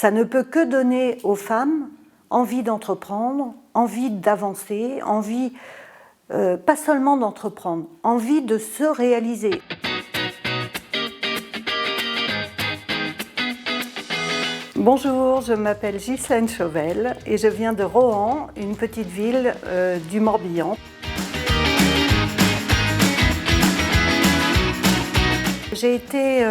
Ça ne peut que donner aux femmes envie d'entreprendre, envie d'avancer, envie, pas seulement d'entreprendre, envie de se réaliser. Bonjour, je m'appelle Ghislaine Chauvel et je viens de Rohan, une petite ville du Morbihan. J'ai été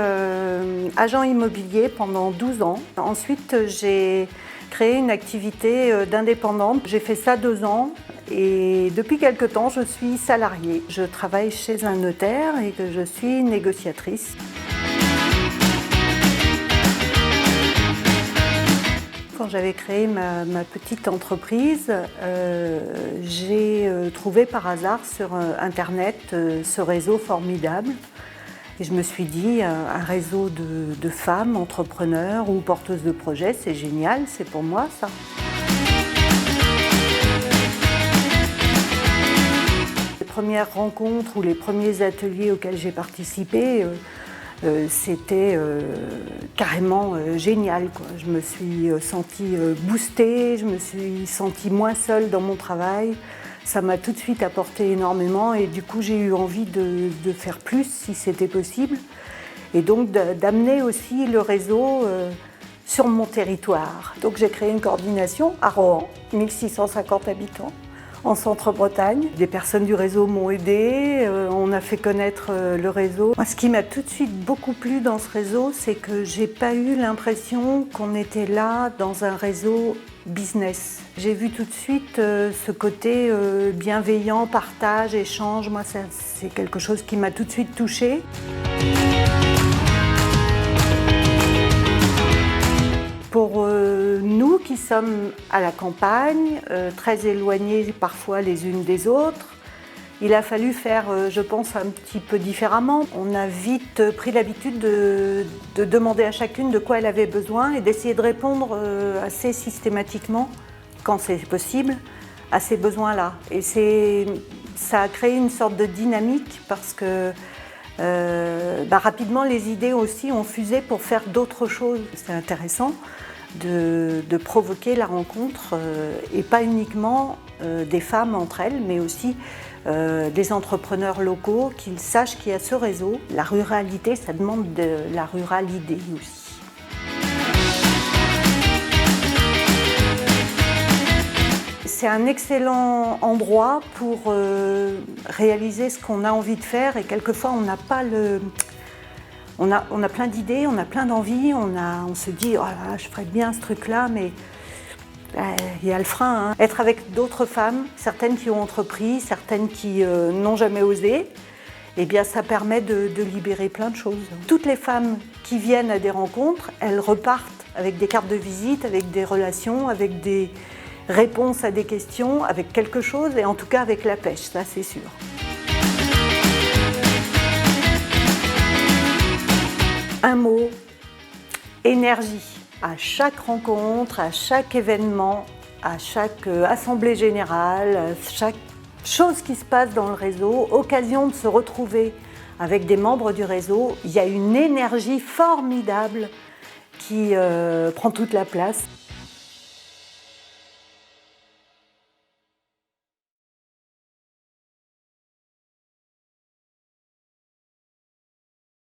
agent immobilier pendant 12 ans. Ensuite, j'ai créé une activité d'indépendante. J'ai fait ça 2 ans et depuis quelque temps, je suis salariée. Je travaille chez un notaire et que je suis négociatrice. Quand j'avais créé ma petite entreprise, j'ai trouvé par hasard sur Internet ce réseau formidable. Et je me suis dit, un réseau de femmes entrepreneurs ou porteuses de projets, c'est génial, c'est pour moi ça. Les premières rencontres ou les premiers ateliers auxquels j'ai participé, c'était carrément génial, quoi. Je me suis sentie boostée, je me suis sentie moins seule dans mon travail. Ça m'a tout de suite apporté énormément et du coup j'ai eu envie de faire plus si c'était possible et donc d'amener aussi le réseau sur mon territoire. Donc j'ai créé une coordination à Rohan, 1650 habitants, en Centre-Bretagne. Des personnes du réseau m'ont aidée, on a fait connaître le réseau. Moi, ce qui m'a tout de suite beaucoup plu dans ce réseau, c'est que j'ai pas eu l'impression qu'on était là dans un réseau business. J'ai vu tout de suite ce côté bienveillant, partage, échange. Moi, c'est quelque chose qui m'a tout de suite touchée. Pour nous qui sommes à la campagne, très éloignés parfois les unes des autres, il a fallu faire, je pense, un petit peu différemment. On a vite pris l'habitude de demander à chacune de quoi elle avait besoin et d'essayer de répondre assez systématiquement, quand c'est possible, à ces besoins-là. Et ça a créé une sorte de dynamique parce que rapidement les idées aussi ont fusé pour faire d'autres choses. C'est intéressant de provoquer la rencontre et pas uniquement des femmes entre elles, mais aussi des entrepreneurs locaux, qu'ils sachent qu'il y a ce réseau. La ruralité, ça demande de la ruralité aussi. C'est un excellent endroit pour réaliser ce qu'on a envie de faire et quelquefois on n'a pas le... On a plein d'idées, on a plein d'envies, on se dit oh là, je ferais bien ce truc-là, mais il y a le frein. Être avec d'autres femmes, certaines qui ont entrepris, certaines qui n'ont jamais osé, eh bien ça permet de libérer plein de choses. Toutes les femmes qui viennent à des rencontres, elles repartent avec des cartes de visite, avec des relations, avec des réponses à des questions, avec quelque chose et en tout cas avec la pêche, ça c'est sûr. Un mot, énergie. À chaque rencontre, à chaque événement, à chaque assemblée générale, à chaque chose qui se passe dans le réseau, occasion de se retrouver avec des membres du réseau, il y a une énergie formidable qui prend toute la place.